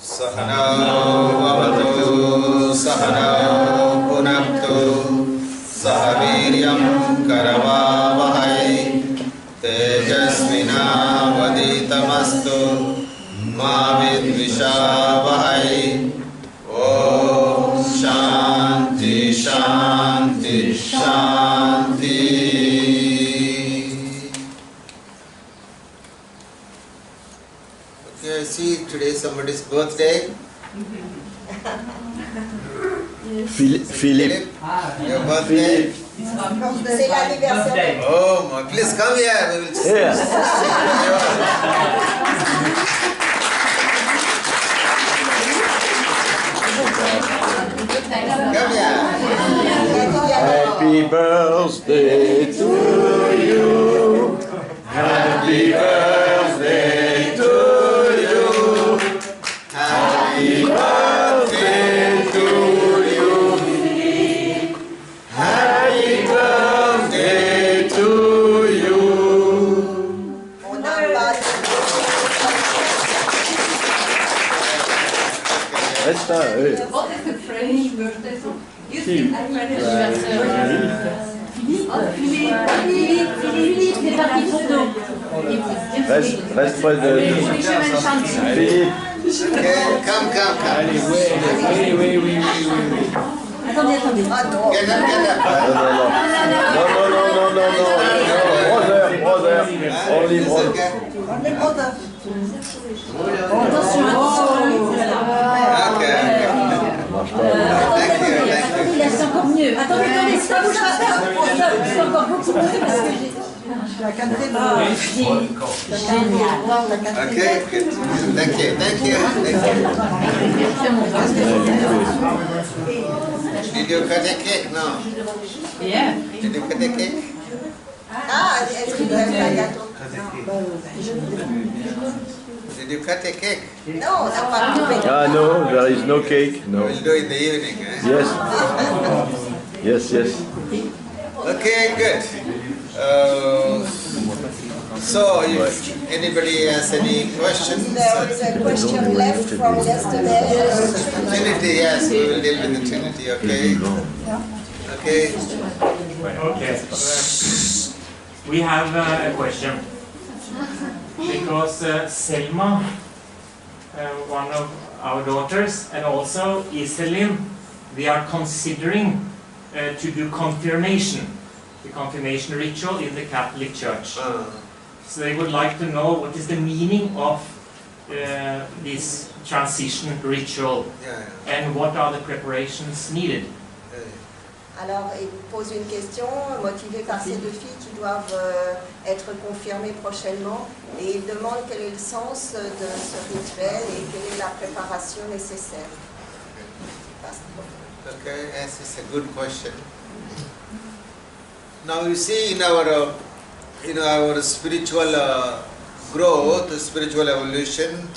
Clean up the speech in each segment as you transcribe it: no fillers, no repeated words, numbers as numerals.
Sahanau bhavatu sahanau punaktu sahaviryam karavavahai tejasvinavaditamastu ma vidvishavahai. Om Shanti Shanti Shanti. Okay, I see today somebody's birthday. Philippe. Your birthday. C'est l'anniversaire. Oh, please come here. We will sing Come here. Happy birthday to you. Happy birthday to you. Happy birthday to you. Happy birthday to you. On n'a pas Reste là, oui. What is the French birthday song? You sing the French anniversary. Philippe, c'est parti pour nous. Reste près de Philippe. Okay, come. Allez, oui. Attendez. Get up. Brother. Only It's brother. okay. Attention. Okay. Thank you. Là, c'est encore mieux. Attendez, ça bouge pas. C'est encore beaucoup mieux parce que j'ai... Okay, good. Thank you. Did you cut a cake? No. Yeah. Did you cut a cake? Ah, est-ce que vous avez un gâteau? Did you cut a cake? Non, on n'a pas coupé. Ah no, there is no cake. No. We'll do it in the evening. Eh? Yes. Yes. Okay, good. So, if anybody has any questions? There is a question left from yesterday. Trinity, yes, we will deal with the Trinity, okay? Okay. Okay. We have a question. Because Selma, one of our daughters, and also Iselin, they are considering to do confirmation, the confirmation ritual in the Catholic Church. So they would like to know what is the meaning of this transition ritual and what are the preparations needed. Alors, il pose une question motivée par ces deux filles qui doivent être confirmées prochainement et il demande quel est le sens de ce rituel et quelle est la préparation nécessaire. Okay, yes, it's a good question. Now you see in our spiritual growth, spiritual evolution,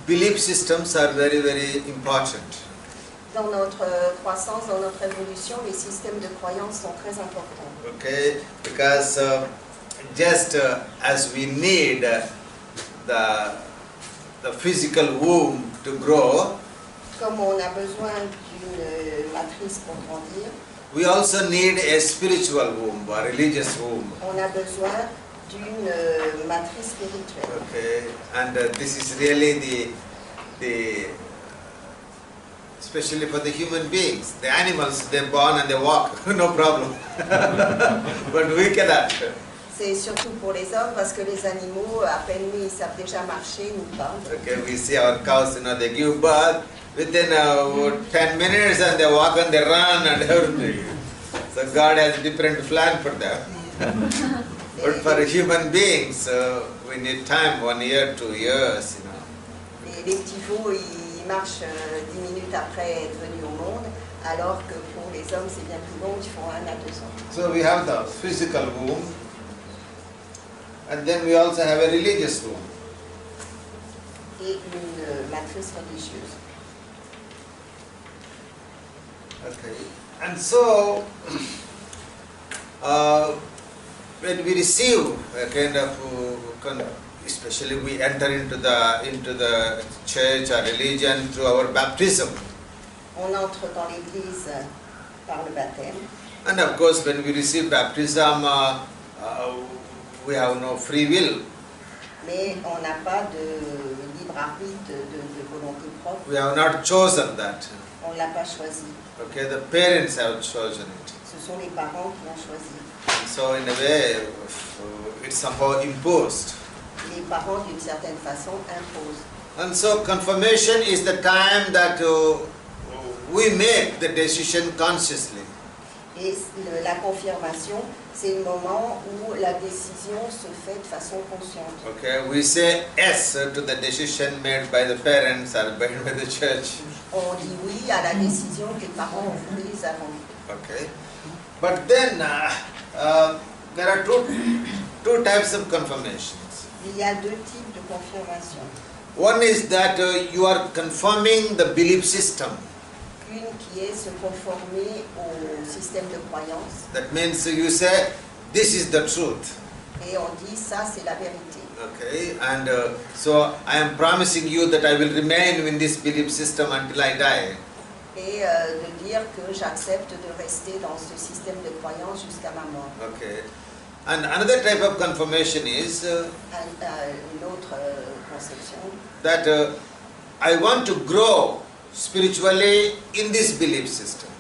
belief systems are very, very important. Dans notre croissance, dans notre évolution, les systèmes de croyance sont très importants. Okay, because just as we need the physical womb to grow, Comme on a besoin d'une matrice pour grandir, we also need a spiritual womb, a religious womb. on a besoin d'une matrice spirituelle. Okay, and this is really the especially for the human beings. The animals, they're born and they walk, no problem. But we cannot. C'est surtout pour les hommes parce que les animaux, à peine nés, ils savent déjà marcher, nous pas. Okay, we see our cows, they give birth within 10 minutes and they walk and they run and everything. So God has a different plan for them. But for human beings, we need time, 1 year, 2 years, Et les petits veaux, ils marchent 10 minutes après être venus au monde, alors que pour les hommes, c'est bien plus long, ils font 1 à 2 ans. So we have the physical womb, and then we also have a religious womb. Et une matrice religieuse. Okay, and so when we receive a kind of especially we enter into the church or religion through our baptism. On entre dans l'Église par le baptême. And of course, when we receive baptism, we have no free will. Mais on n'a pas de libre arbitre, de volonté propre. We have not chosen that. On ne l'a pas choisi. Okay, the parents have chosen it. Ce sont les parents qui l'ont choisi. And so in a way, it's somehow imposed. Les parents, d'une certaine façon, imposent. And so confirmation is the time that we make the decision consciously. Et la confirmation, c'est le moment où la décision se fait de façon consciente. Okay, we say yes to the decision made by the parents or made by the church. On dit oui à la décision que les parents ont prise avant. Okay, but then there are two types of confirmations. Il y a deux types de confirmation. One is that you are confirming the belief system. Une qui est se conformer au système de croyance. That means you say, this is the truth. Et on dit, ça c'est la vérité. Okay, and so I am promising you that I will remain in this belief system until I die. Et de dire que j'accepte de rester dans ce système de croyance jusqu'à ma mort. Okay, and another type of confirmation is Une autre conception. that I want to grow spiritually in this belief system.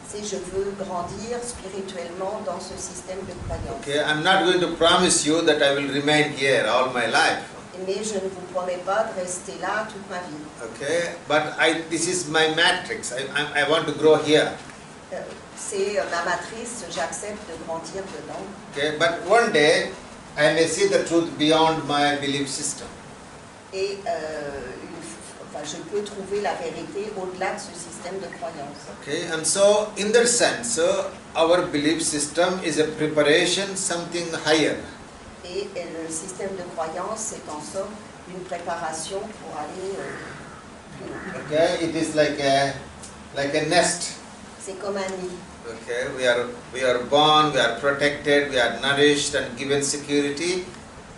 C'est je veux grandir spirituellement dans ce système de croyance. Okay, I'm not going to promise you that I will remain here all my life. Mais je ne vous promets pas de rester là toute ma vie. Okay, but this is my matrix. I want to grow here. C'est ma matrice, j'accepte de grandir dedans. Okay, but one day I may see the truth beyond my belief system. Et je peux trouver la vérité au-delà de ce système de croyance. Okay, and so in that sense, our belief system is a preparation, something higher. Et le système de croyance, c'est en somme une préparation pour aller plus haut. Okay, it is like a nest. C'est comme un nid. Okay, we are born, we are protected, we are nourished and given security.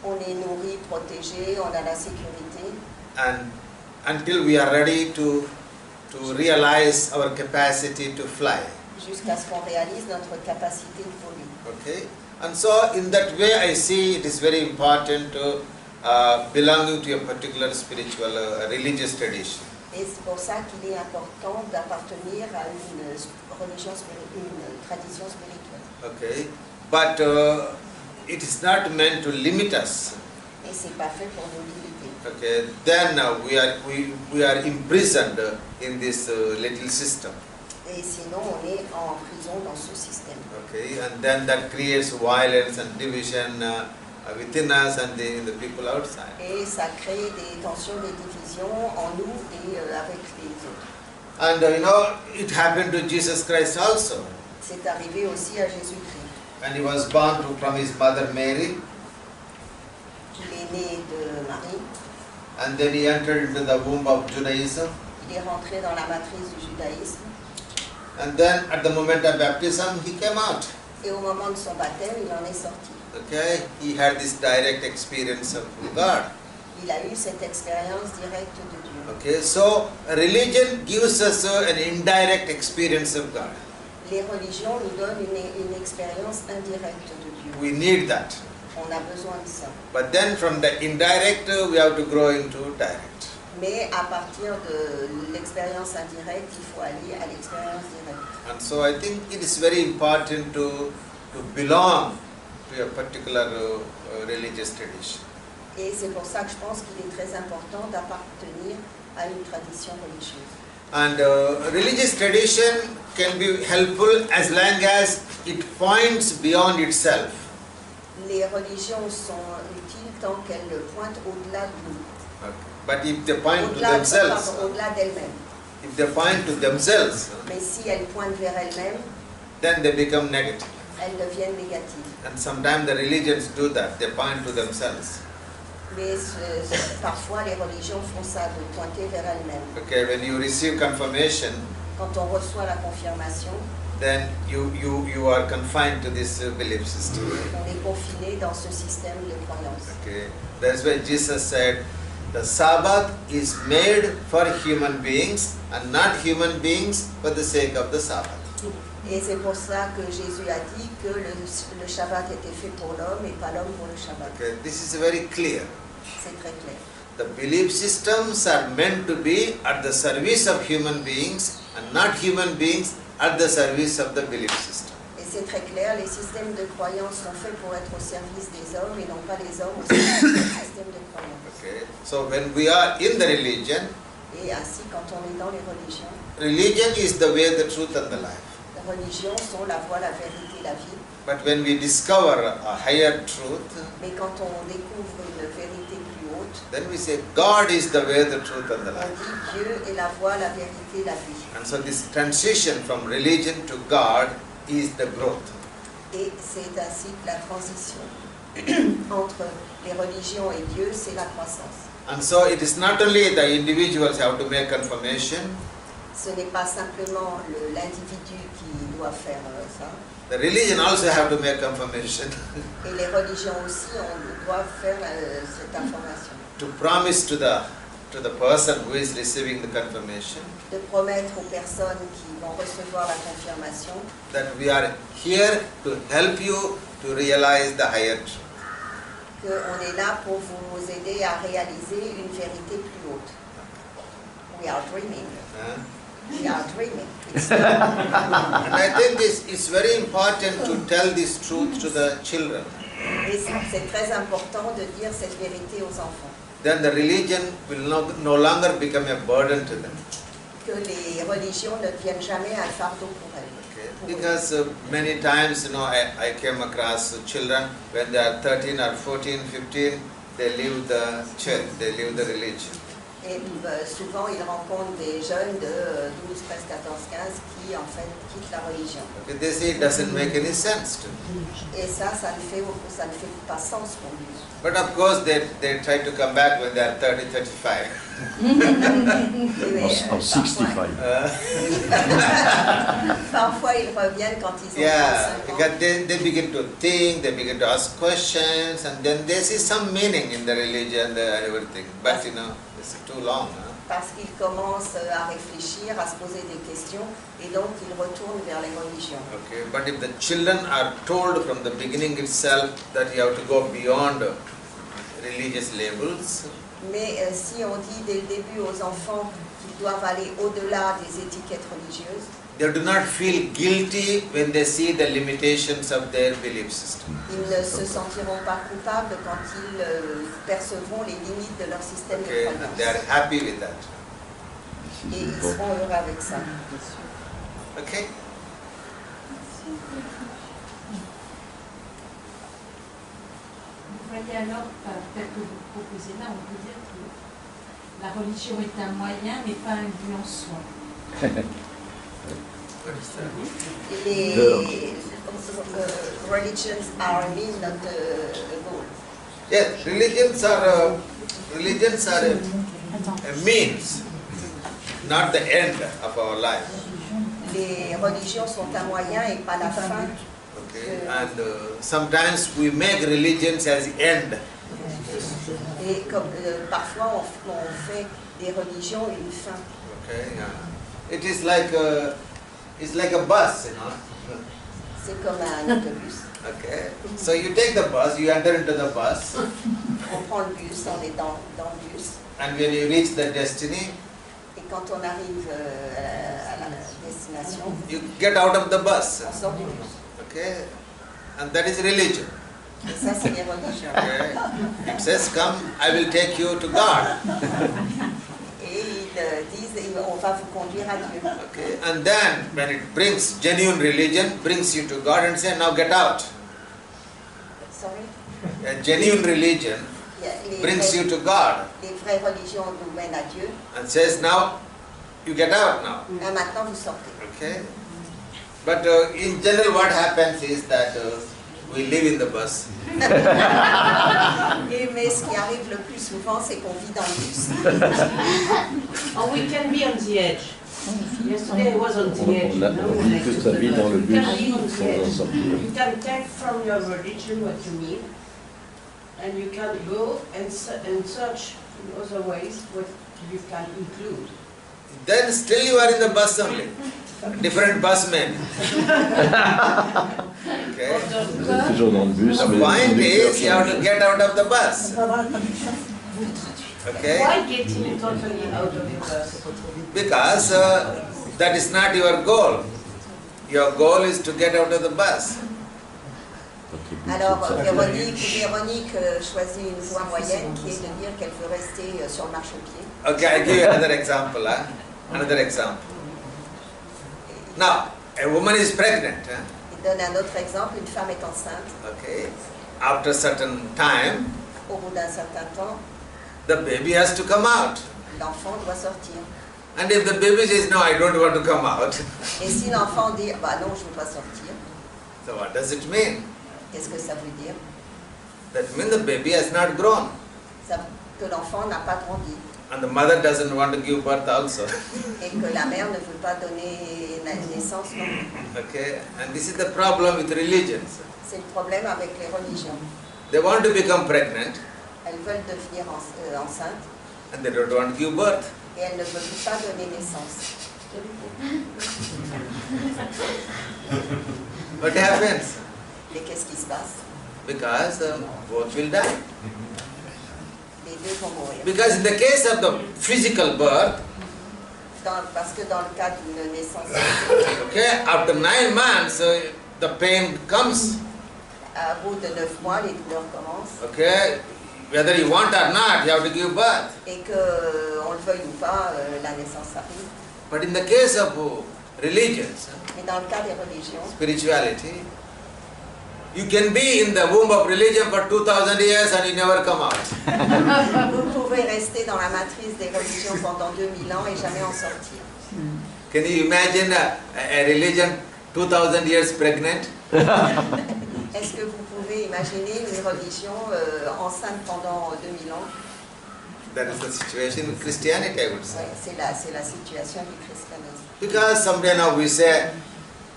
On est nourri, protégé, on a la sécurité. And until we are ready to realize our capacity to fly. Jusqu'à ce qu'on réalise notre capacité de voler. Okay, and so in that way I see it is very important to belonging to a particular spiritual religious tradition. Et c'est pour ça qu'il est important d'appartenir à une religion, une tradition spirituelle. Okay, but it is not meant to limit us. Et c'est pas fait pour nous limiter. Okay, then we are imprisoned in this little system. Et sinon, on est en prison dans ce système. Okay, and then that creates violence and division within us and in the people outside. Et ça crée des tensions, des divisions en nous et avec les autres. And it happened to Jesus Christ also. C'est arrivé aussi à Jésus-Christ. And he was born from his mother Mary. Il est né de Marie. And then he entered into the womb of Judaism. Il est rentré dans la matrice du judaïsme. And then at the moment of baptism, he came out. Et au moment de son baptême, il en est sorti. Okay, he had this direct experience of God. Il a eu cette expérience directe de Dieu. Okay, so religion gives us an indirect experience of God. Les religions nous donnent une expérience indirecte de Dieu. We need that. On a besoin de ça. But then from the indirect, we have to grow into direct. Mais à partir de l'expérience indirecte, il faut aller à l'expérience directe. And so I think it is very important to belong to a particular religious tradition. Et c'est pour ça que je pense qu'il est très important d'appartenir à une tradition religieuse. And religious tradition can be helpful as long as it points beyond itself. Les religions sont utiles tant qu'elles pointent au-delà de nous. Okay. But if they point to Au-delà, themselves, au-delà d'elles-mêmes. if they point to themselves, Mais si elles pointent vers elles-mêmes, then they become negative. elles deviennent négatives. And sometimes the religions do that, they point to themselves. Mais parfois les religions font ça, de pointer vers elles-mêmes. Okay, when you receive confirmation, Quand on reçoit la confirmation, then you are confined to this belief system. On est confiné dans ce système de croyance. Okay, that's why Jesus said, the Sabbath is made for human beings and not human beings for the sake of the Sabbath. Et c'est pour ça que Jésus a dit que le Shabbat était fait pour l'homme et pas l'homme pour le Shabbat. Okay, this is very clear. C'est très clair. The belief systems are meant to be at the service of human beings and not human beings at the service of the belief system. Et c'est très clair, les systèmes de croyance sont faits pour être au service des hommes et non pas les hommes au service des systèmes de croyance. Okay, so when we are in the religion, Et ainsi, quand on est dans les religions, religion is the way, the truth and the life. les religions sont la voie, la vérité, la vie. But when we discover a higher truth, Mais quand on découvre une vérité plus haute, then we say God is the way, the truth and the on life. dit Dieu est la voie, la vérité, la vie. And so this transition from religion to God is the growth. Et c'est ainsi que la transition entre les religions et Dieu, c'est la croissance. And so it is not only the individuals have to make confirmation, Ce n'est pas simplement l'individu qui doit faire ça. the religion also have to make confirmation Et les religions aussi doivent faire cette information. to promise to the person who is receiving the confirmation De promettre aux personnes qui vont recevoir la confirmation that we are here to help you to realize the higher truth. qu'on est là pour vous aider à réaliser une vérité plus haute. We are dreaming. Huh? We are dreaming. And I think it's very important to tell this truth to the children. Et c'est très important de dire cette vérité aux enfants. Then the religion will no longer become a burden to them. Que les religions ne deviennent jamais un fardeau pour elles. Okay? Because many times, I came across children when they are 13 or 14, 15, they leave the church, they leave the religion. Et souvent, ils rencontrent des jeunes de 12, 13, 14, 15 qui, en fait, quittent la religion. Okay, they say it doesn't make any sense to me. Et ça ne fait pas sens pour lui. But of course, they try to come back when they are 30, 35. Or 65. Parfois, ils reviennent quand ils ont 35 Yeah, ans. because they begin to think, they begin to ask questions, and then they see some meaning in the religion and everything. But it's too long. Parce qu'ils commencent à réfléchir, à se poser des questions, et donc ils retournent vers les religions. Okay, but if the children are told from the beginning itself that you have to go beyond religious labels, Mais si on dit dès le début aux enfants qu'ils doivent aller au-delà des étiquettes religieuses, they do not feel guilty when they see the limitations of their belief system. ils ne se sentiront pas coupables quand ils percevront les limites de leur système de Okay, and they are croyance. happy with that. Et ils seront heureux avec ça. Okay? Vous voyez alors, tel que vous proposez là, on peut dire que la religion est un moyen, mais pas un but en soi. Les religions are a mean, not a goal. Yes, religions are a means, not the end of our life. Les religions sont un moyen et pas la fin. Okay, and sometimes we make religions as the end. Et comme parfois on fait des religions une fin. Okay, yeah. It is like a bus, C'est comme un autobus. Okay, so you take the bus, you enter into the bus, On prend le bus, on est dans le bus. and when you reach the destiny, Et quand on arrive à la destination, you get out of the bus. on sort du bus. Okay, and that is religion. Et ça, c'est les religions. Okay, it says, "Come, I will take you to God." Et ils disent, on va vous conduire à Dieu. Okay, and then when it brings genuine religion, brings you to God, and say, "Now get out." Sorry? A genuine religion brings you to God Les vraies religions nous mènent à Dieu. and says, "Now you get out now." Et maintenant, vous sortez. Okay, but in general, what happens is that we live in the bus. Mais ce qui arrive le plus souvent, c'est qu'on vit dans le bus. Or we can be on the edge. Yesterday I was on the edge. On vit toute sa vie dans le but sans en sortir. You can take from your religion what you need, and you can go and search in other ways what you can include. Then still you are in the bus only. Different busmen. Okay. Vous êtes toujours dans le bus, The mais point les is you have conducteurs to get out of the bus. Okay? Why getting totally out of the bus? Because that is not your goal. Your goal is to get out of the bus. Alors, Véronique choisit une voie moyenne qui est de dire qu'elle veut rester sur le marchepied. Okay, I'll give you another example. Another example. Now, a woman is pregnant. Il donne un autre exemple, une femme est enceinte. Okay. After a certain time, Au bout d'un certain temps, the baby has to come out. l'enfant doit sortir. And if the baby says, no, I don't want to come out, Et si l'enfant dit, bah non, je ne veux pas sortir, so what does it mean? qu'est-ce que ça veut dire? That means the baby has not grown. Ça, que l'enfant n'a pas grandi And the mother doesn't want to give birth also. et que la mère ne veut pas donner naissance non plus. Okay? And this is the problem with religions. C'est le problème avec les religions. They want to become pregnant Elles veulent devenir enceintes and they don't want to give birth. et elles ne veulent pas donner naissance. What happens? Et qu'est-ce qui se passe? Because both will die. Les deux vont mourir. Because in the case of the physical birth, Parce que dans le cas d'une naissance, okay, after 9 months, the pain comes. à bout de 9 mois, les douleurs commencent. Okay, whether you want or not, you have to give birth. Et qu'on le veuille ou pas, la naissance arrive. But in the case of religions, Mais dans le cas des religions, spirituality, you can be in the womb of religion for 2000 years and you never come out. vous pouvez rester dans la matrice des religions pendant 2000 ans et jamais en sortir. Can you imagine a religion 2000 years pregnant? Est-ce que vous pouvez imaginer une religion enceinte pendant 2000 ans? That is the situation with Christianity, I would say. Ouais, c'est la situation du christianisme. Because someday now we say,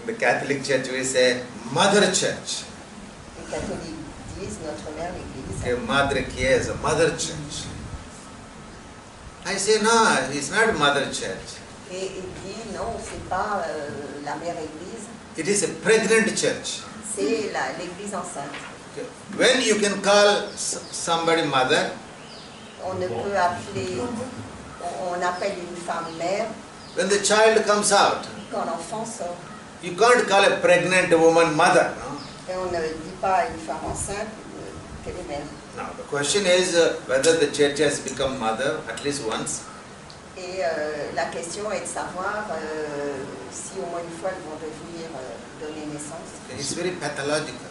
in the Catholic Church we say, Mother Church. Les catholiques disent notre mère l'Église. Okay, Madre Chiesa, Mother Church. I say, no, it's not Mother Church. Et il dit non, c'est pas la mère Église, It is a pregnant church. c'est l'Église enceinte. Okay. When you can call somebody mother, On ne peut appeler, on appelle une femme mère when the child comes out, quand l'enfant sort. you can't call a pregnant woman mother. No? Et on ne dit pas à une femme enceinte qu'elle est mère. Now the question is whether the church has become mother at least once. Et la question est de savoir si au moins une fois elles vont devenir donner naissance. It's very pathological.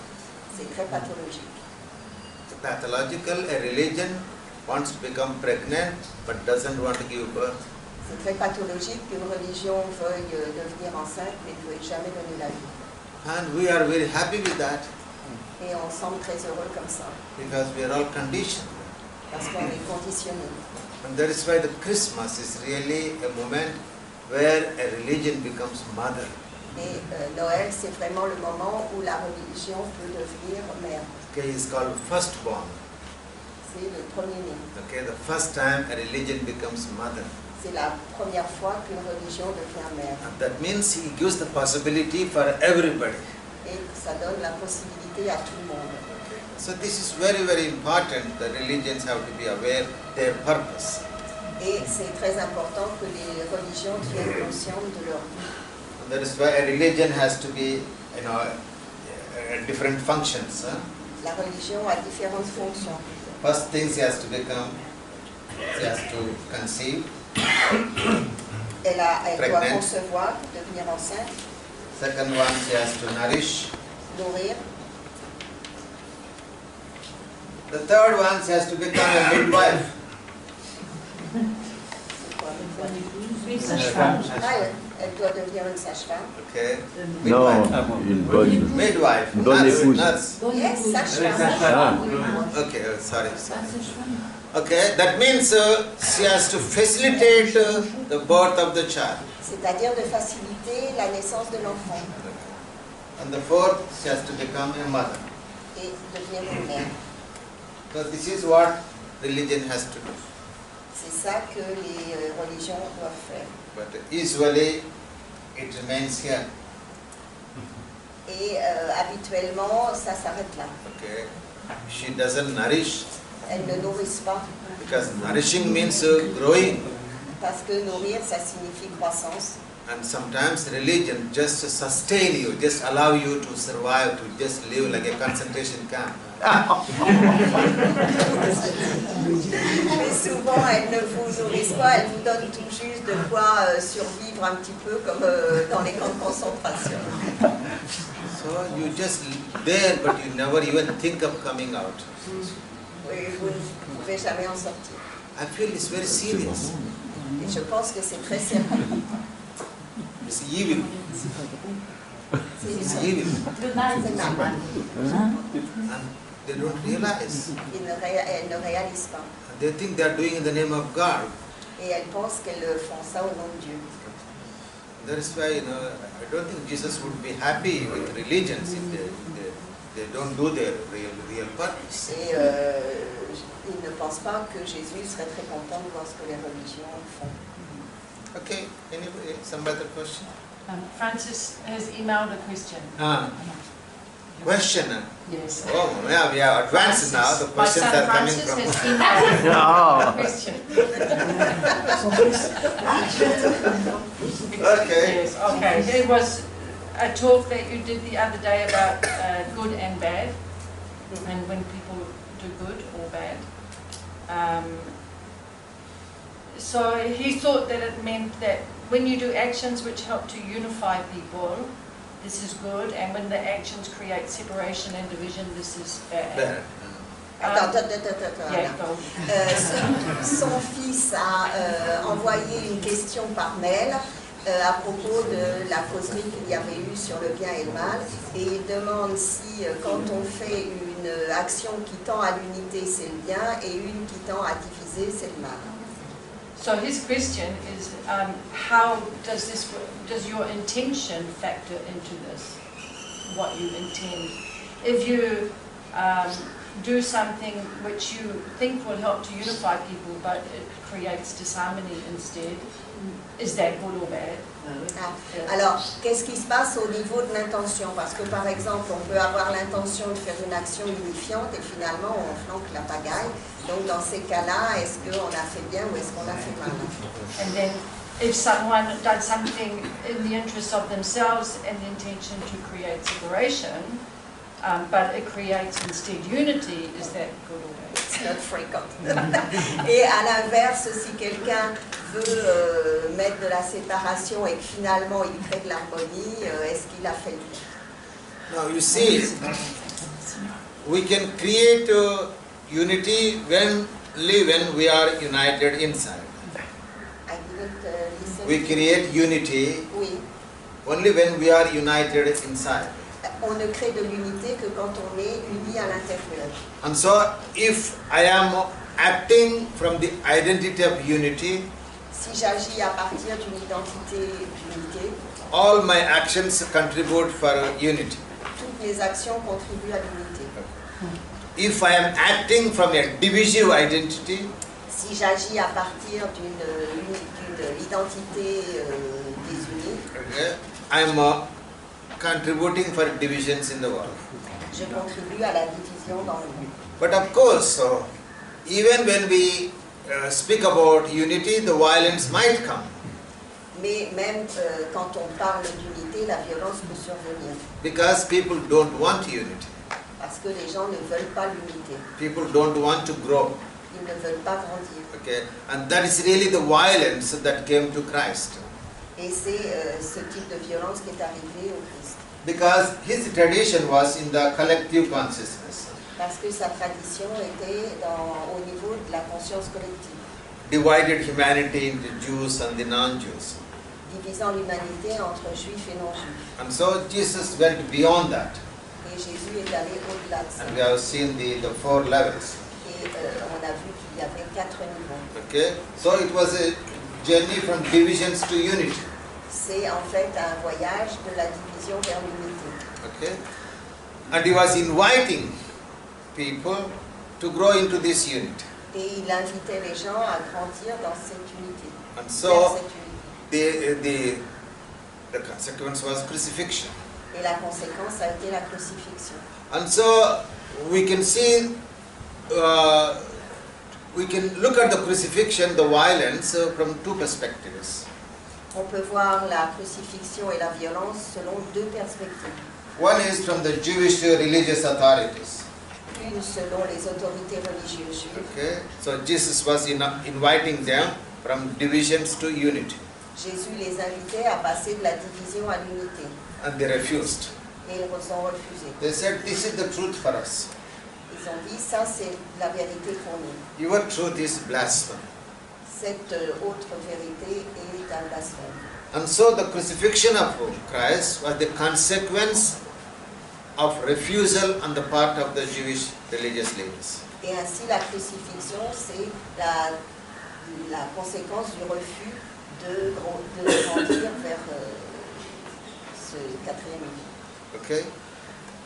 C'est très pathologique. It's pathological. A religion wants to become pregnant but doesn't want to give birth. C'est très pathologique qu'une religion veuille devenir enceinte mais ne veuille jamais donner la vie. And we are very happy with that Et on semble très heureux comme ça, because we are all conditioned. parce qu'on est conditionné. And that is why the Christmas is really a moment where a religion becomes mother. Et Noël, c'est vraiment le moment où la religion peut devenir mère. Okay, it's called firstborn. C'est le premier-né. Okay, the first time a religion becomes mother. C'est la première fois qu'une religion devient mère. And that means he gives the possibility for everybody. Et ça donne la possibilité à tout le monde. Okay. So this is very, very important. The religions have to be aware their purpose. Et c'est très important que les religions deviennent conscientes de leur but. And that is why a religion has to be, different functions. La religion a différentes fonctions. First thing she has to become, she has to conceive. Elle doit Pregnant. concevoir, devenir enceinte, Second one, she has to nourish. nourrir. The third one, she has to become a midwife. C'est quoi, Une sage-femme. elle doit devenir une sage-femme. Okay. Non, Midwife. une bonne. Midwife. Une bonne nurse, épouse. nurse. Yes, sage-femme. Ah, Okay, sorry. Okay, that means she has to facilitate the birth of the child. C'est-à-dire de faciliter la naissance de l'enfant And the fourth, she has to become a mother. et devenir une mère. So this is what religion has to do. C'est ça que les religions doivent faire. But usually it remains here. Et habituellement, ça s'arrête là. Okay. She doesn't nourish Elles ne nourrissent pas. because nourishing means growing. Parce que nourrir, ça signifie croissance. And sometimes religion just sustain you, just allow you to survive, to just live like a concentration camp. Mais souvent, elles ne vous nourrissent pas, elles vous donnent tout juste de quoi survivre un petit peu comme dans les camps de concentration. So you just there, but you never even think of coming out. Oui, vous ne pouvez jamais en sortir. I feel it's very serious. Et je pense que c'est très sérieux. It's evil. It's evil. Le mal, c'est mal. And they don't realize. Elles ne réalisent pas. They think they are doing in the name of God. Et elles pensent qu'elles font ça au nom de Dieu. That is why, I don't think Jesus would be happy with religions if they don't do their real purpose. Et ils ne pensent pas que Jésus serait très content de voir ce que les religions font. Okay, anybody, some other question? Francis has emailed a question. Question. Yes. Oh, yeah, we are advanced now. The My questions son are coming Francis from. has emailed a question. Okay. Yes, okay. There was a talk that you did the other day about good and bad, and when people do good or bad. So he thought that it meant that when you do actions which help to unify people, this is good, and when the actions create separation and division, this is bad. Bad. Attends. Yeah, go. Son fils a envoyé une question par mail à propos de la causerie qu'il y avait eu sur le bien et le mal, et il demande si quand on fait une action qui tend à l'unité, c'est le bien, et une qui tend à diviser, c'est le mal. So his question is, how does your intention factor into this? What you intend. If you do something which you think will help to unify people, but it creates disharmony instead, is that good or bad? Alors, qu'est-ce qui se passe au niveau de l'intention? Parce que par exemple, on peut avoir l'intention de faire une action unifiante et finalement on flanque la pagaille. Donc dans ces cas-là, est-ce qu'on a fait bien ou est-ce qu'on a fait mal? And then if someone does something in the interest of themselves and the intention to create separation, but it creates instead unity, is that good or bad? It's not frequent. Et à l'inverse, si quelqu'un veut mettre de la séparation et que finalement il crée de l'harmonie, est-ce qu'il a fait le bien? Now you see, we can create unity only when we are united inside. I didn't listen. We create unity Oui. only when we are united inside. On ne crée de l'unité que quand on est uni à l'intérieur. And so, if I am acting from the identity of unity, Si j'agis à partir d'une identité d'unité, all my actions contribute for unity. toutes mes actions contribuent à l'unité. If I am acting from a divisive identity, Si j'agis à partir d'une identité désunie, okay, I am contributing for divisions in the world. je contribue à la division dans le monde. But of course, even when we speak about unity, the violence might come. Mais même quand on parle d'unité, la violence peut survenir. Because people don't want unity. Parce que les gens ne veulent pas l'unité. People don't want to grow. Ils ne veulent pas grandir. Okay? And that is really the violence that came to Christ. Et c'est ce type de violence qui est arrivé au Christ. Because his tradition was in the collective consciousness. Parce que sa tradition était au niveau de la conscience collective, Divided humanity into Jews and the non-Jews. divisant l'humanité entre juifs et non-juifs. And so Jesus went beyond that. Et Jésus est allé au-delà de ça. And we have seen the 4 levels. Et on a vu qu'il y avait 4 niveaux. Okay? So it was a journey from divisions to unity. c'est en fait un voyage de la division vers l'unité. Okay? And he was inviting people to grow into this unity. Et il invitait les gens à grandir dans cette unité. And Vers so cette unité. the consequence was crucifixion. Et la conséquence a été la crucifixion. And so we can see, we can look at the crucifixion, the violence, from two perspectives. On peut voir la crucifixion et la violence selon deux perspectives. One is from the Jewish religious authorities. Une selon les autorités religieuses juives. Okay, so Jesus was inviting them from divisions to unity, Jésus les invitait à passer de la division à l'unité. and they refused. Et ils ont refusé. They said, "This is the truth for us. Ils ont dit, ça c'est la vérité pour nous. Your truth is blasphemy." Cette autre vérité est un blasphème. And so the crucifixion of Christ was the consequence of refusal on the part of the Jewish religious leaders. Et ainsi la crucifixion, c'est la conséquence du refus de grandir vers ce quatrième niveau. Okay?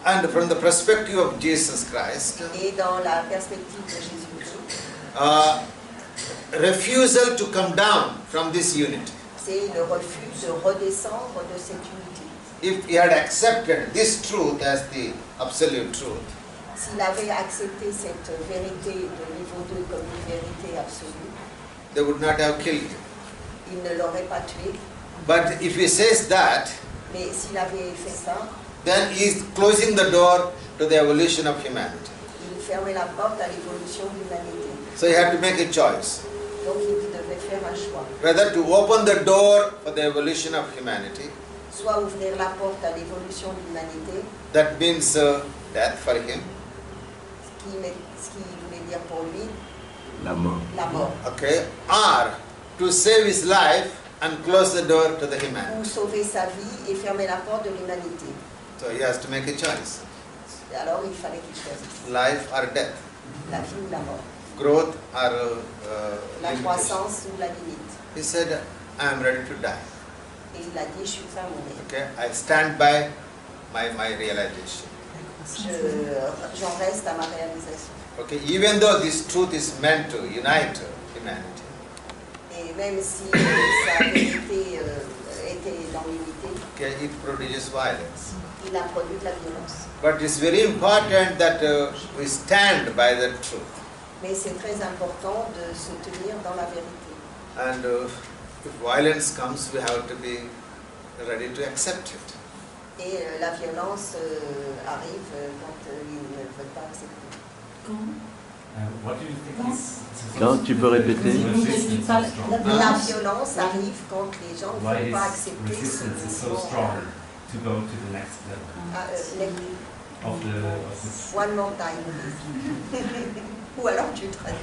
And from the perspective of Jesus Christ, Et dans la perspective de Jésus-Christ, refusal to come down from this unity. c'est le refus de redescendre de cette unité. If he had accepted this truth as the absolute truth, S'il avait accepté cette vérité de niveau 2 comme une vérité absolue, they would not have killed him. il ne l'aurait pas tué. But if he says that, Mais s'il avait fait ça, then he is closing the door to the evolution of humanity. il fermait la porte à l'évolution de l'humanité. So he had to make a choice. Donc il devait faire un choix. Whether to open the door for the evolution of humanity, Soit ouvrir la porte à l'évolution de l'humanité, that means death for him, ce qui voulait dire pour lui La mort. la mort. okay, or to save his life and close the door to the Ou humanity. sauver sa vie et fermer la porte de l'humanité. So he has to make a choice, Et alors il fallait qu'il choisisse life or death, la vie ou la mort, growth or la limitation. croissance ou la limite. He said, I am ready to die. Et il a dit, je suis prêt à mourir. Okay, I stand by my realization. J'en reste à ma réalisation. Okay, even though this truth is meant to unite humanity, Et même si sa vérité était dans l'unité, okay, it produces violence. il a produit de la violence. But it's very important that we stand by the truth. Mais c'est très important de se tenir dans la vérité. And if violence comes, we have to be ready to accept it. Et la violence arrive quand ils ne veulent pas accepter. What do you think is Quand tu peux répéter? La violence arrive quand les gens ne why veulent pas is accepter ce resistance is so mouvement. strong to go to the next level of the One more time, please. Ou alors tu traites.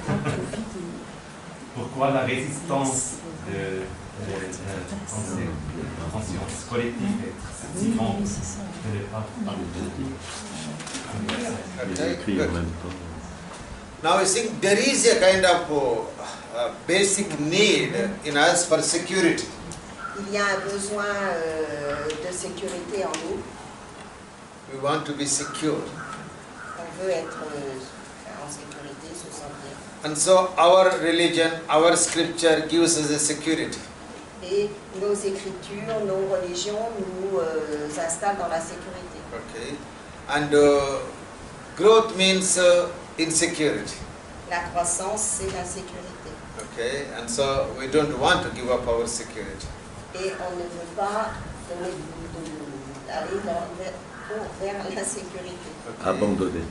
pourquoi la résistance de la conscience collective est si grande de ne pas Il a écrit en même temps. Now I think there is a kind of basic need in us for security. Il y a un besoin de sécurité en nous. We want to be secure. On veut être en sécurité, se sentir. And so our religion, our scripture gives us a security. Et nos écritures, nos religions nous installent dans la sécurité. Okay. And growth means insecurity. La croissance, c'est l'insécurité. Okay. And so we don't want to give up our security. Et on ne veut pas aller vers l'insécurité. Okay. Abandonné.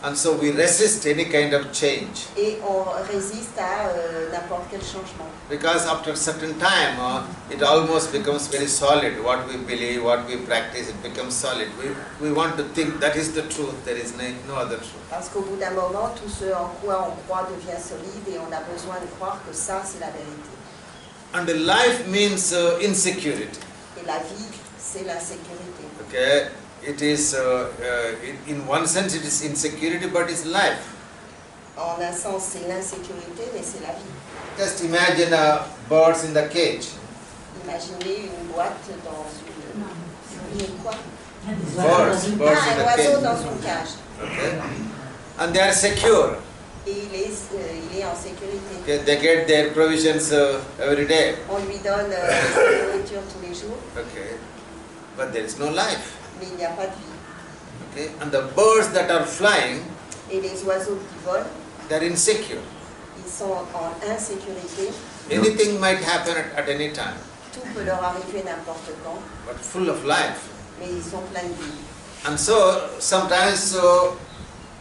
And so we resist any kind of change. Et on résiste à n'importe quel changement. Because after a certain time, it almost becomes very solid. What we believe, what we practice, it becomes solid. We want to think that is the truth, there is no other truth. Parce qu'au bout d'un moment, tout ce en quoi on croit devient solide et on a besoin de croire que ça, c'est la vérité. And life means insecurity. Et la vie, c'est l'insécurité. Okay, it is in one sense it is insecurity, but it's life. En un sens, c'est l'insécurité, mais c'est la vie. Just imagine birds in the cage. Imaginez une boîte dans une quoi? Birds in Un a oiseau cage. dans une cage. Okay. And they are secure. Et il est en sécurité. Okay. They get their provisions every day. On lui donne sa nourriture tous les jours, Okay. But there is no life. mais il n'y a pas de vie. Okay. And the birds that are flying, Et les oiseaux qui volent, they are insecure. ils sont en insécurité. Anything might happen at any time, Tout peut leur arriver n'importe quand, but full of life. mais ils sont pleins de vie. And so sometimes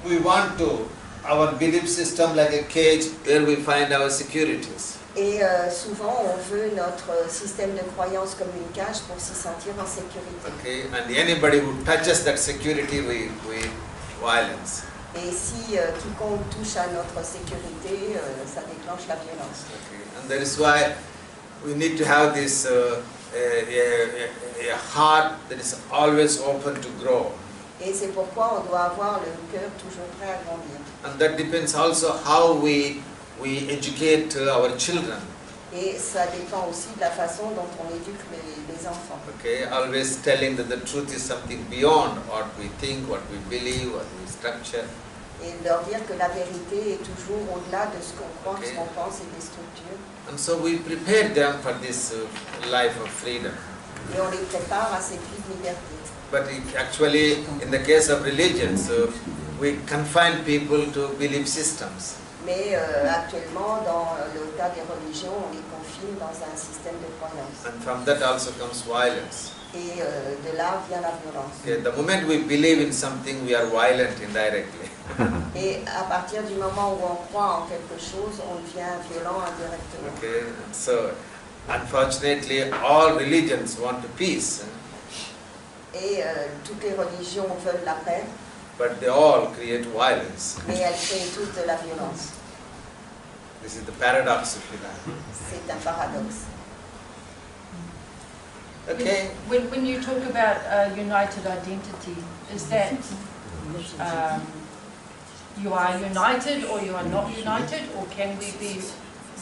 we want to our belief system like a cage where we find our securities. Et souvent, on veut notre système de croyance comme une cage pour s'y sentir en sécurité. Okay, and anybody who touches that security, we violence. Et si quiconque touche à notre sécurité, ça déclenche la violence. Okay, and that is why we need to have this a heart that is always open to grow. Et c'est pourquoi on doit avoir le cœur toujours prêt à grandir. And that depends also how we educate our children. Et ça dépend aussi de la façon dont on éduque les enfants. Okay, always telling that the truth is something beyond what we think, what we believe, what we structure. Et de leur dire que la vérité est toujours au-delà de ce qu'on croit, Okay. ce qu'on pense et des structures. And so we prepare them for this life of freedom. Et on les prépare à cette vie de liberté. But actually, in the case of religions, we confine people to belief systems. Mais actuellement, dans le cas des religions, on les confine dans un système de croyance. And from that also comes violence. Et de là vient la violence. Okay, the moment we believe in something, we are violent indirectly. Et à partir du moment où on croit en quelque chose, on devient violent indirectement. Okay, and so unfortunately, all religions want peace, Et toutes les religions veulent la paix, but they all create violence. mais elles créent toutes de la violence. This is the paradox, if you like. C'est un paradoxe. Okay. When you talk about united identity, is that you are united or you are not united, or can we be,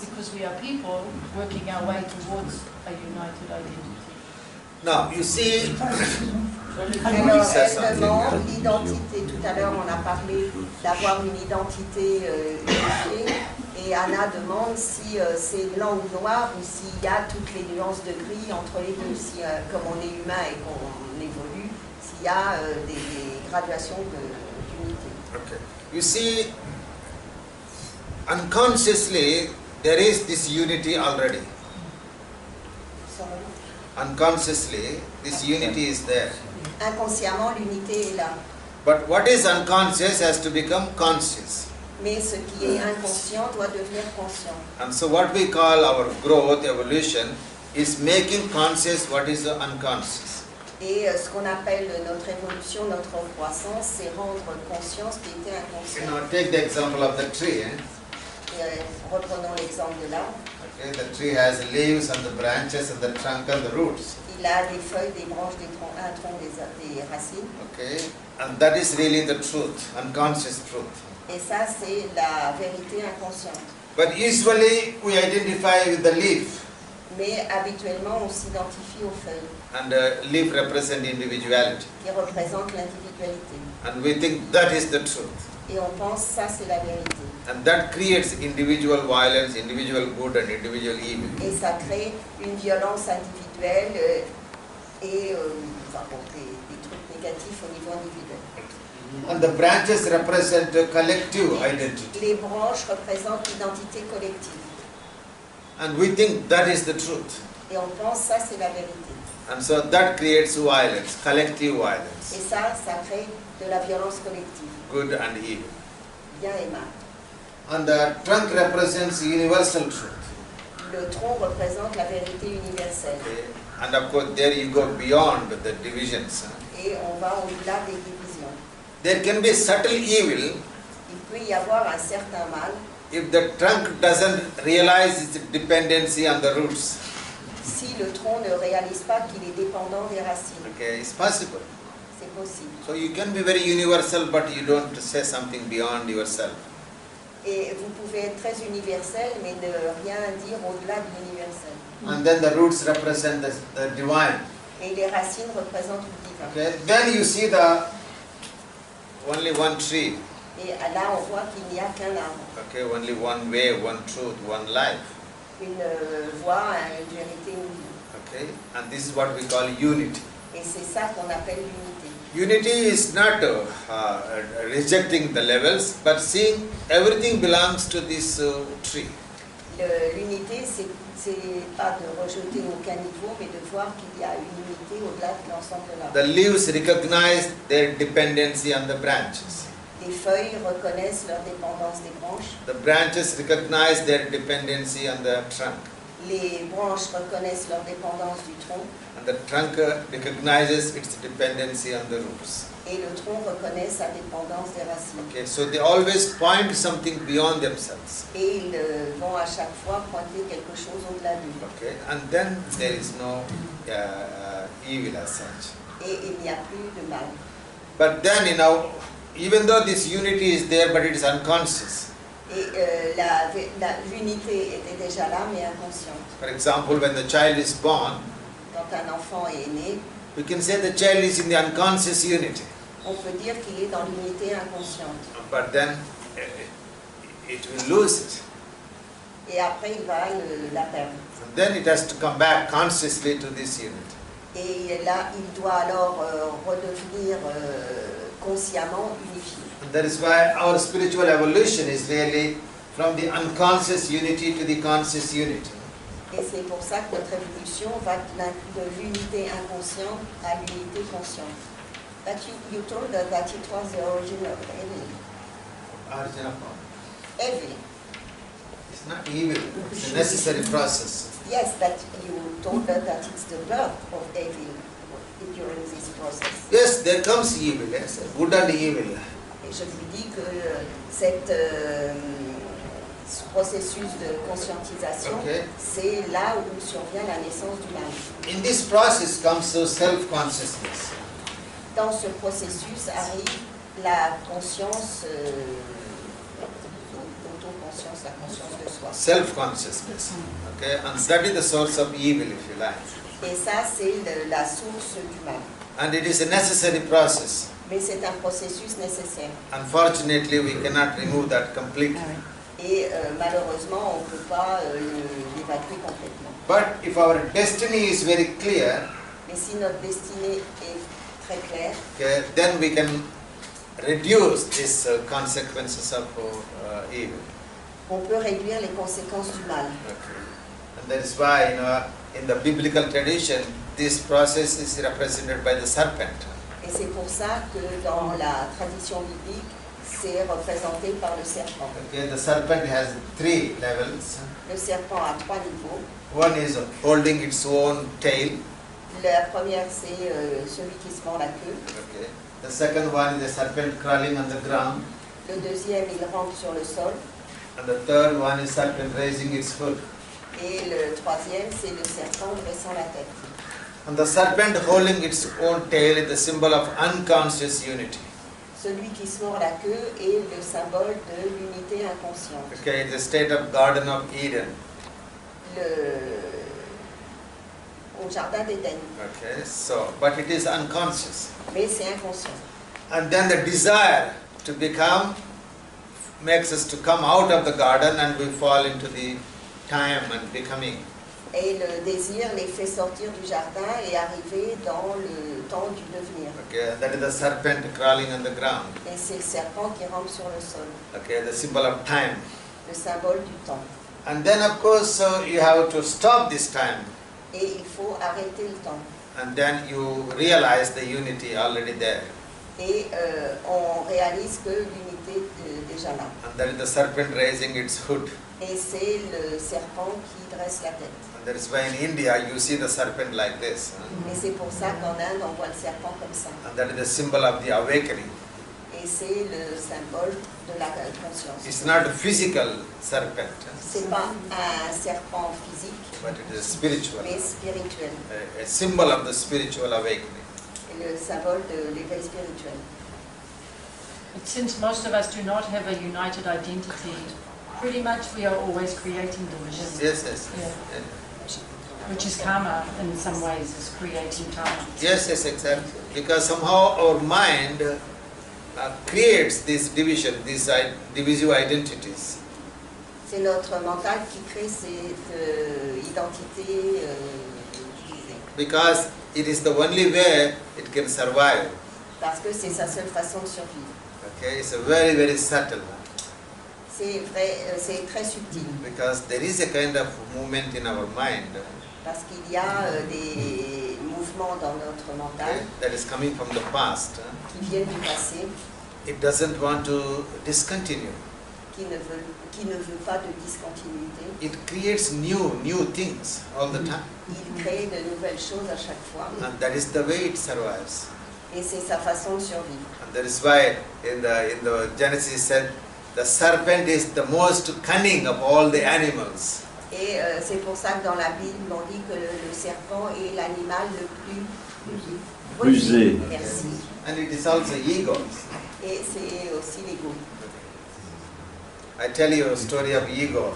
because we are people, working our way towards a united identity? Now, you see, Alors, elle demande l'identité. Tout à l'heure, on a parlé d'avoir une identité unifiée. Et Anna demande si c'est blanc ou noir ou s'il y a toutes les nuances de gris entre les deux. Si, comme on est humain et qu'on évolue, s'il y a des graduations d'unité. okay. You see, unconsciously, there is this unity already. Unconsciously, this unity is there. Inconsciemment, l'unité est là. But what is unconscious has to become conscious. Mais ce qui est inconscient doit devenir conscient. And so what we call our growth, evolution, is making conscious what is unconscious. Et ce qu'on appelle notre évolution, notre croissance, c'est rendre conscient ce qui était You inconscient. know, take the example of the tree. Et, reprenons l'exemple de l'arbre. Okay, the tree has leaves and the branches and the trunk and the roots. Il a des feuilles, des branches, des troncs, un tronc, des racines. Okay, and that is really the truth, unconscious truth. Et ça, c'est la vérité inconsciente. But usually we identify with the leaf, Mais habituellement, on s'identifie aux feuilles and leaf represent individuality, qui représentent l'individualité. and we think that is the truth, Et on pense ça, c'est la vérité. and that creates individual violence, individual good, and individual evil. Et ça crée une violence individuelle et enfin, bon, des trucs négatifs au niveau individuel. And the branches represent a collective identity, Les branches représentent l'identité collective. and we think that is the truth, Et on pense ça, c'est la vérité. and so that creates violence, collective Et violence, ça crée de la violence collective, good and evil. bien et mal. And the trunk represents universal truth. Le tronc représente la vérité universelle. Okay. And of course, there you go beyond the divisions. Et on va au-delà des divisions. There can be subtle evil Il peut y avoir un certain mal if the trunk doesn't realize its dependency on the roots. si le tronc ne réalise pas qu'il est dépendant des racines. Okay, it's possible. C'est possible. So you can be very universal, but you don't say something beyond yourself. Et vous pouvez être très universel, mais ne rien dire au-delà de l'universel. And then the roots represent the divine. Et les racines représentent le divin. Okay. Then you see the only one tree. Et là, on voit qu'il n'y a qu'un arbre. Okay, only one way, one truth, one life. Une voie, une vérité, une vie. Okay, and this is what we call unity. Et c'est ça qu'on appelle l'unité. Unity is not rejecting the levels, but seeing everything belongs to this tree. L'unité, c'est pas de rejeter aucun niveau, mais de voir qu'il y a une unité au-delà de l'ensemble de l'arbre. The leaves recognize their dependency on the branches. Les feuilles reconnaissent leur dépendance des branches. The branches recognize their dependency on the trunk. Les branches reconnaissent leur dépendance du tronc. And the trunk recognizes its dependency on the roots. Et le tronc reconnaît sa dépendance des racines. Okay, so they always point to something beyond themselves. Et ils vont à chaque fois pointer quelque chose au-delà d'eux. Okay, and then there is no evil as such. Et il n'y a plus de mal. But then, even though this unity is there, but it is unconscious. Et l'unité était déjà là, mais inconsciente. For example, when the child is born, Quand un enfant est né, we can say the child is in the unconscious unity. on peut dire qu'il est dans l'unité inconsciente. But then it will lose it. Et après, il va la perdre. And then it has to come back consciously to this unity. Et là, il doit alors redevenir consciemment unifié. And that is why our spiritual evolution is really from the unconscious unity to the conscious unity. Et c'est pour ça que notre évolution va de l'unité inconsciente à l'unité consciente. But you told us that it was the origin of evil. Origin of what? Evil. It's not evil. It's a necessary process. Yes, but you told us that it's the birth of evil during this process. Yes, there comes evil. Yes, good and evil. Et je vous dis que ce processus de conscientisation, Okay. c'est là où survient la naissance du mal. In this process comes self-consciousness. Dans ce processus arrive la conscience, l'autoconscience, la conscience de soi. Self-consciousness. Okay, and that is the source of evil, if you like. Et ça, c'est la source du mal. And it is a necessary process. Mais c'est un processus nécessaire. Unfortunately, we cannot remove that completely. Et malheureusement, on ne peut pas l'évacuer complètement. But if our destiny is very clear, Mais si notre destinée est très claire, okay, then we can reduce these consequences of evil. on peut réduire les conséquences du mal. Okay. And that is why, in the biblical tradition, this process is represented by the serpent. Et c'est pour ça que dans la tradition biblique, c'est représenté par le serpent. Okay, the serpent has 3 levels. Le serpent a 3 niveaux. One is holding its own tail. La première, c'est celui qui se mord la queue. Okay. The second one is the serpent crawling on the ground. Le deuxième, il rampe sur le sol. And the third one is serpent raising its hood. Et le troisième, c'est le serpent dressant la tête. And the serpent holding its own tail is the symbol of unconscious unity. Celui qui se mord la queue est le symbole de l'unité inconsciente. Okay, the state of Garden of Eden. Au jardin d'Éden. Okay, so, but it is unconscious. Mais c'est inconscient. And then the desire to become makes us to come out of the garden and we fall into the time and becoming. Et le désir les fait sortir du jardin et arriver dans le temps du devenir. Okay, that is the serpent crawling on the ground. Et c'est le serpent qui rampe sur le sol. Okay, the symbol of time. Le symbole du temps. And then of course you have to stop this time. Et il faut arrêter le temps. And then you realize the unity already there. Et on réalise que l'unité est déjà là. And that is the serpent raising its hood. Et c'est le serpent qui dresse la tête. And that is why in India you see the serpent like this. Et c'est pour ça qu'en Inde, on voit le serpent comme ça. And that is the symbol of the awakening. Et c'est le symbole de la conscience. It's not a physical serpent. C'est pas un serpent physique, But it is spiritual. mais spirituel. A symbol of the spiritual awakening. Et le symbole de l'éveil spirituel. But since most of us do not have a united identity, pretty much we are always creating division. Yes. Yeah. Which is karma in some ways, is creating karma. Yes, exactly. Because somehow our mind creates this division, these divisive identities. C'est notre mental qui crée cette identité divisée. Because it is the only way it can survive. Parce que c'est sa seule façon de survivre. Okay, it's a very, very subtle. C'est vrai, c'est très subtil. Because there is a kind of movement in our mind Parce qu'il y a des mouvements dans notre mental that is coming from the past. qui viennent du passé, It doesn't want to discontinue. qui ne veut pas de discontinuité. It creates new things all the time. Il crée de nouvelles choses à chaque fois. And that is the way it survives. Et c'est sa façon de survivre. And that is why in the Genesis said the serpent is the most cunning of all the animals. Et c'est pour ça que dans la Bible, on dit que le serpent est l'animal le plus Rusé. Merci. And it is also ego. Et c'est aussi l'ego. I tell you a story of ego.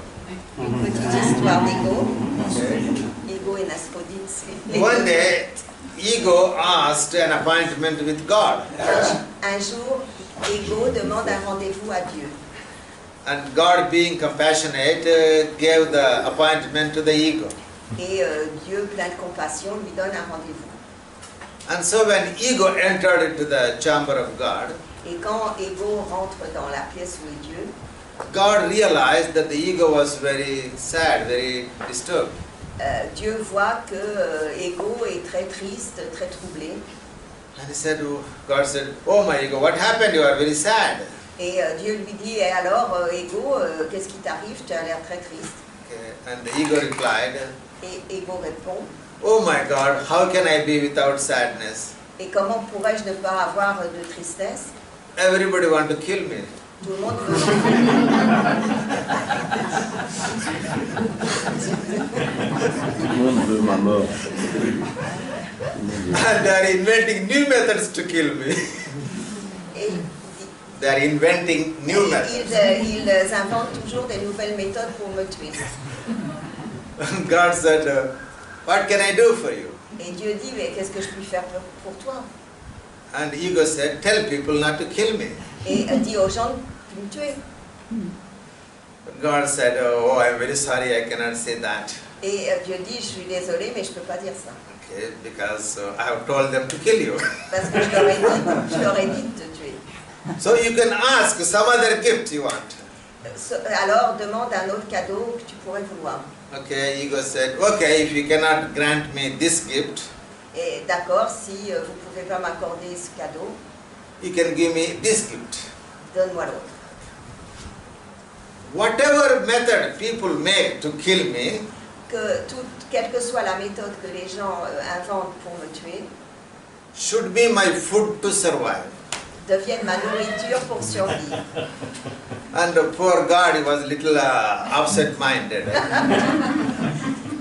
Une petite histoire d'ego. Okay. Ego et Aphrodite, c'est One day, ego asked an appointment with God. Un jour, ego demande un rendez-vous à Dieu. And God, being compassionate, gave the appointment to the ego. Et Dieu, plein de compassion, lui donne un rendez-vous. And so when ego entered into the chamber of God, Et quand ego rentre dans la pièce où est Dieu, God realized that the ego was very sad, very disturbed. Dieu voit que ego est très triste, très troublé. And he said, God said, "Oh my ego, what happened? You are very sad." Et Dieu lui dit, et alors, ego, qu'est-ce qui t'arrive? Tu as l'air très triste. Okay. And the ego replied, Et ego répond, "Oh my God, how can I be without sadness? et comment pourrais-je ne pas avoir de tristesse? Everybody want to kill me." Tout le monde veut. Tout le monde veut ma mort. And they are inventing new methods to kill me. Et They are inventing new methods. ils inventent toujours des nouvelles méthodes pour me tuer. God said, "What can I do for you?" Et Dieu dit, mais qu'est-ce que je peux faire pour toi? And ego said, "Tell people not to kill me." Et dit aux gens de me tuer. God said, "Oh, I'm very sorry, I cannot say that. Et Dieu dit, je suis désolé, mais je ne peux pas dire ça. Okay, because I have told them to kill you." Parce que je leur ai dit de te tuer. So you can ask some other gift you want. Alors demande un autre cadeau que tu pourrais vouloir. Okay, ego said, "Okay, if you cannot grant me this gift, Et d'accord, si vous ne pouvez pas m'accorder ce cadeau, you can give me this gift." donne-moi l'autre. Whatever method people make to kill me, Quelle que soit la méthode que les gens inventent pour me tuer, should be my food to survive. devienne ma nourriture pour survivre. And the poor God, he was little absent-minded.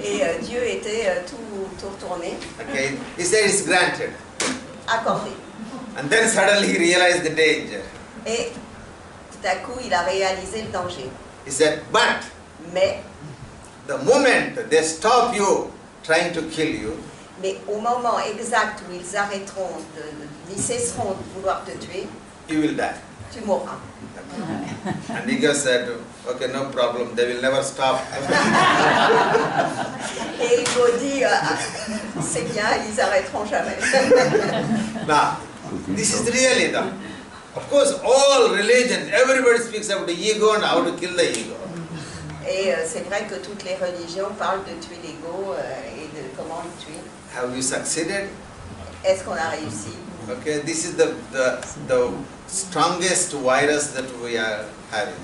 Et Dieu était tout retourné, Okay, he said it's granted. accordé. And then suddenly he realized the danger. Et tout à coup, il a réalisé le danger. He said, "But Mais the moment they stop you trying to kill you, au moment exact où ils arrêteront, ils cesseront de vouloir te tuer, you will die." tu mourras. And ego said, "Okay, no problem, they will never stop." Et Ego dit, c'est bien, ils arrêteront jamais. Now, this is really the, of course, all religion, everybody speaks about the ego and how to kill the ego. Et c'est vrai que toutes les religions parlent de tuer l'ego et de comment le tuer. Have you succeeded? Est-ce qu'on a réussi? Okay, this is the strongest virus that we are having.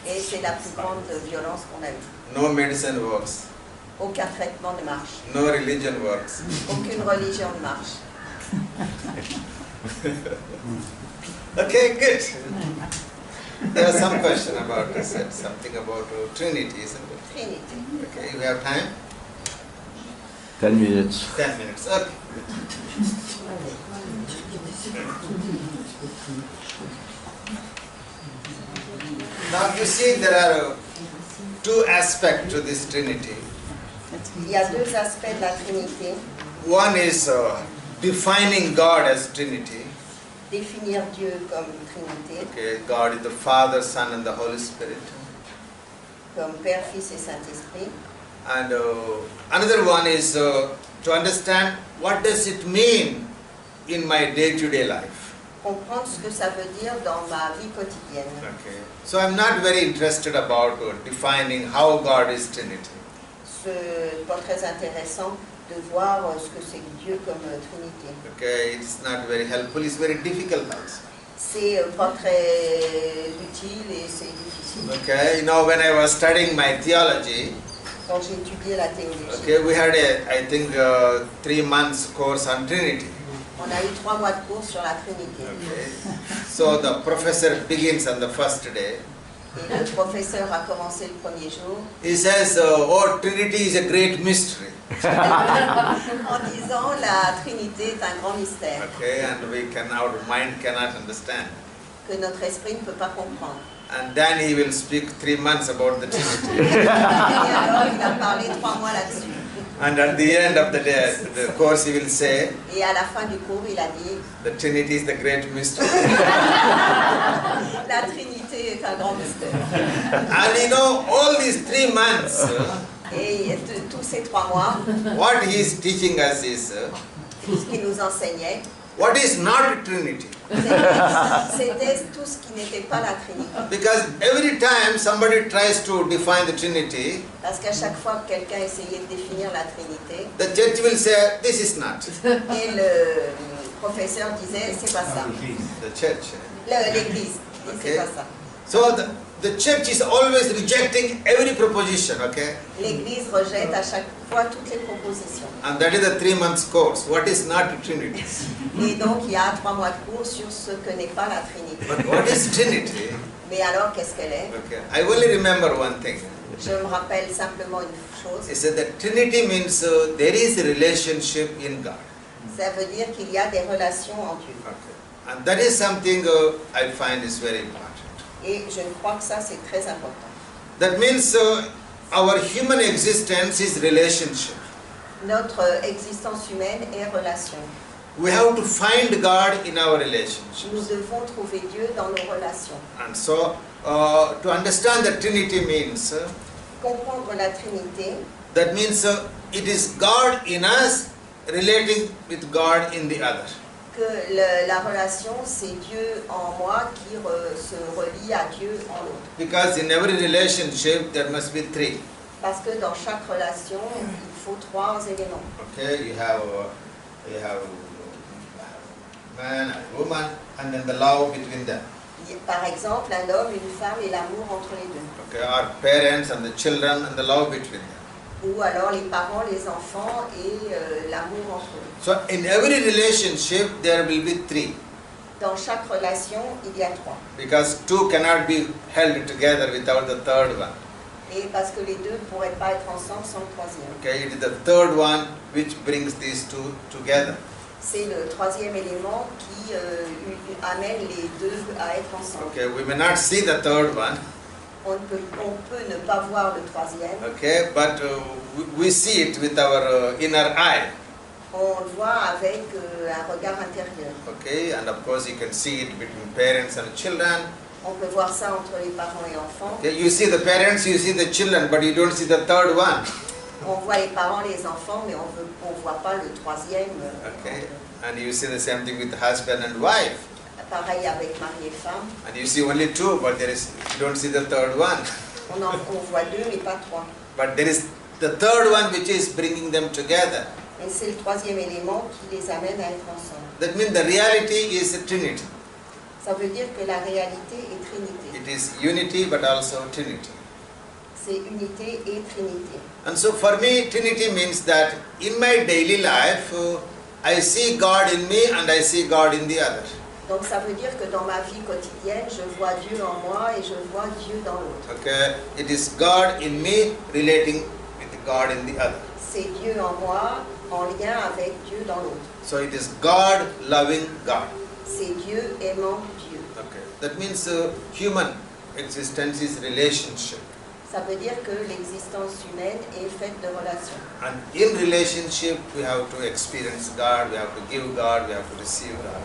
Et c'est la plus grande violence qu'on a eue. No medicine works. Aucun traitement ne marche. No religion works. Aucune religion ne marche. Okay, good. There was some question about this, something about Trinity, isn't it? Trinité. Okay, we have time? 10 minutes. 10 minutes. Okay. Now you see there are two aspects to this Trinity. Il y a deux aspects de la Trinité. One is defining God as Trinity. Définir Dieu comme Trinité, Okay, God is the Father, Son, and the Holy Spirit. comme Père, Fils et Saint-Esprit. And another one is to understand what does it mean in my day-to-day life. Comprendre ce que ça veut dire dans ma vie quotidienne. Okay, so I'm not very interested about defining how God is Trinity. C'est pas très intéressant de voir ce que c'est que Dieu comme Trinité. Okay, it's not very helpful. It's very difficult also. C'est pas très utile et c'est difficile. Okay, you know, when I was studying my theology, Quand j'ai étudié la théologie, okay, we had I think 3 months course on Trinity. on a eu 3 mois de cours sur la Trinité. Okay, so the professor begins on the first day. Et le professeur a commencé le premier jour He says, "Oh, Trinity is a great mystery." en disant la Trinité est un grand mystère Okay, and our mind cannot understand. que notre esprit ne peut pas comprendre. And then he will speak 3 months about the Trinity. Et alors il a parlé 3 mois là-dessus. And at the end of the day, the course, he will say, Et à la fin du cours, il a dit "The Trinity is the great mystery." la Trinité est un grand mystère. And you know, all these 3 months, Et tous ces 3 mois, what he is teaching us is, tout ce qu'il nous enseignait, what is not Trinity. c'était tout ce qui n'était pas la Trinité. Because every time somebody tries to define the Trinity, Parce qu'à chaque fois que quelqu'un essayait de définir la Trinité, the church will say, "This is not." et le professeur disait, c'est pas ça. The church. L'Église, dit, c'est Okay. pas ça. So the church is always rejecting every proposition, okay? L'Église rejette à chaque fois toutes les propositions. And that is the 3 months course. What is not Trinity? Et donc, il y a 3 mois de cours sur ce que n'est pas la Trinité. But what is Trinity? Mais alors, qu'est-ce qu'elle est? Okay, I only remember one thing. Je me rappelle simplement une chose. It said that Trinity means there is a relationship in God. Ça veut dire qu'il y a des relations en Dieu. Okay. And that is something I find is very important. Et je crois que ça, c'est très important. That means our human existence is relationship. Notre existence humaine est relation. We have to find God in our relationship. Nous devons trouver Dieu dans nos relations. And so, to understand that Trinity means, Comprendre la Trinité, that means it is God in us relating with God in the other. que la relation, c'est Dieu en moi qui se relie à Dieu en l'autre. Because in every relationship there must be 3. Parce que dans chaque relation, il faut 3 éléments. Okay, you have man and woman, and then the love between them. Par exemple, un homme, une femme et l'amour entre les deux. Okay, our parents and the children and the love between them. Ou alors les parents, les enfants et l'amour entre eux. So in every relationship there will be 3. Dans chaque relation, il y a 3. Because 2 cannot be held together without the third one. Et parce que les deux ne pourraient pas être ensemble sans le troisième. Okay, it is the third one which brings these 2 together. C'est le troisième élément qui amène les deux à être ensemble. Okay, we may not see the third one. On peut ne pas voir le troisième. Okay, but we see it with our inner eye. On le voit avec un regard intérieur. Okay, and of course you can see it between parents and children. On peut voir ça entre les parents et enfants. Okay, you see the parents, you see the children, but you don't see the third one. On voit les parents, les enfants, mais on ne voit pas le troisième. Okay, and you see the same thing with husband and wife. Pareil avec mari et femme. And you see only 2, but you don't see the third one. On voit 2, mais pas 3. But there is the third one which is bringing them together. Et c'est le troisième élément qui les amène à être ensemble. That means the reality is a Trinity. Ça veut dire que la réalité est Trinité. It is unity but also Trinity. C'est unité et Trinité. And so for me, Trinity means that in my daily life, I see God in me and I see God in the other. Donc ça veut dire que dans ma vie quotidienne, je vois Dieu en moi et je vois Dieu dans l'autre. Okay, it is God in me relating with God in the other. C'est Dieu en moi en lien avec Dieu dans l'autre. So it is God loving God. C'est Dieu aimant Dieu. Okay, that means human existence is relationship. Ça veut dire que l'existence humaine est faite de relations. And in relationship, we have to experience God, we have to give God, we have to receive God.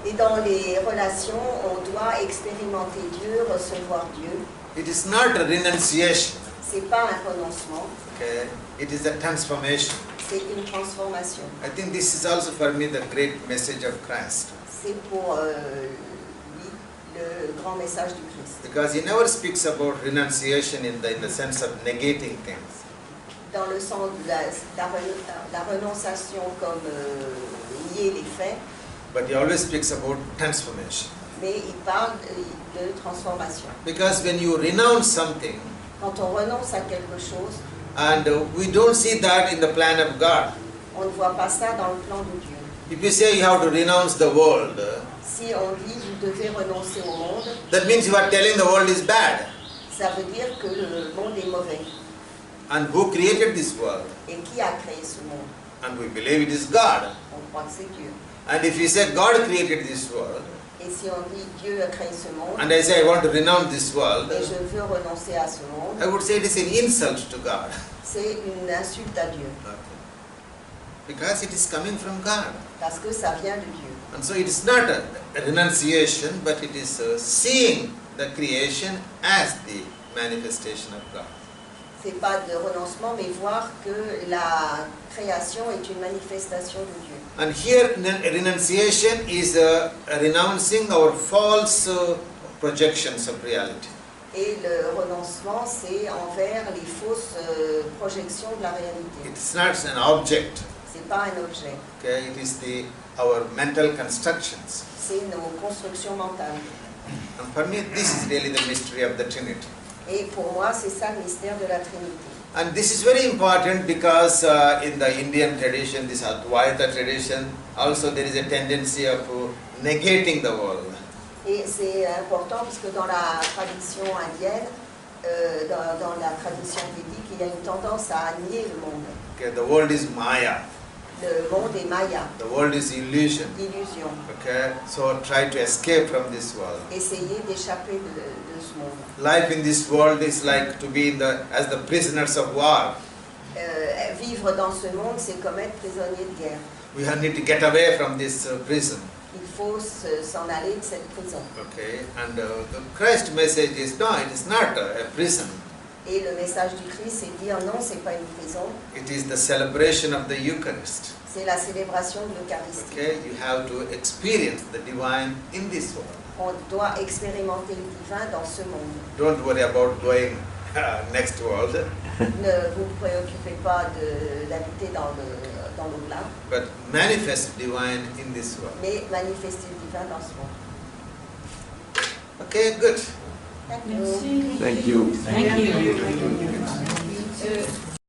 Et dans les relations, on doit expérimenter Dieu, recevoir Dieu. It is not a renunciation, C'est pas un renoncement, okay? It is a transformation. c'est une transformation. I think this is also for me the great message of Christ. C'est pour lui le grand message du Christ. Because he never speaks about renunciation in the sense of negating things. Dans le sens de la renonciation comme nier les faits, But he always speaks about transformation. mais il parle de transformation. Because when you renounce something, Quand on renonce à quelque chose, and we don't see that in the plan of God. on ne voit pas ça dans le plan de Dieu. If you say you have to renounce the world, Si on dit vous devez renoncer au monde, that means you are telling the world is bad. ça veut dire que le monde est mauvais. And who created this world? Et qui a créé ce monde? And we believe it is God. On croit que c'est Dieu. And if you say God created this world, Et si on dit Dieu a créé ce monde, and I say I want to renounce this world, et je veux renoncer à ce monde, I would say it is an insult to God. c'est une insulte à Dieu. Because it is coming from God. Parce que ça vient de Dieu. And so it is not a renunciation, but it is seeing the creation as the manifestation of God. C'est pas de renoncement, mais voir que la création est une manifestation de Dieu. And here renunciation is renouncing our false projections of reality. Et le renoncement, c'est envers les fausses projections de la réalité. It's not an object. C'est pas un objet, Okay, it is our mental constructions. c'est nos constructions mentales. And for me, this is really the mystery of the Trinity. Et pour moi, c'est ça le mystère de la Trinité. And this is very important because in the Indian tradition, this Advaita tradition, also there is a tendency of negating the world. Et c'est important parce que dans la tradition indienne, dans la tradition védique, il y a une tendance à nier le monde. Okay, the world is Maya. Le monde est Maya, The world is illusion. illusion. Okay, so try to escape from this world. Essayer d'échapper de ce monde. Life in this world is like to be as the prisoners of war. Vivre dans ce monde, c'est comme être prisonnier de guerre. We need to get away from this prison. Il faut s'en aller de cette prison. Okay, and the Christ message is no, it is not a prison. Et le message du Christ, c'est de dire non, c'est pas une prison, It is the celebration of the Eucharist. c'est la célébration de l'Eucharistie. Okay, you have to experience the divine in this world. On doit expérimenter le divin dans ce monde. Don't worry about going next world, Ne vous préoccupez pas d'habiter dans l'au-delà, but manifest divine in this world. mais manifester le divin dans ce monde. Okay, good. Thank you. Thank you. Thank you.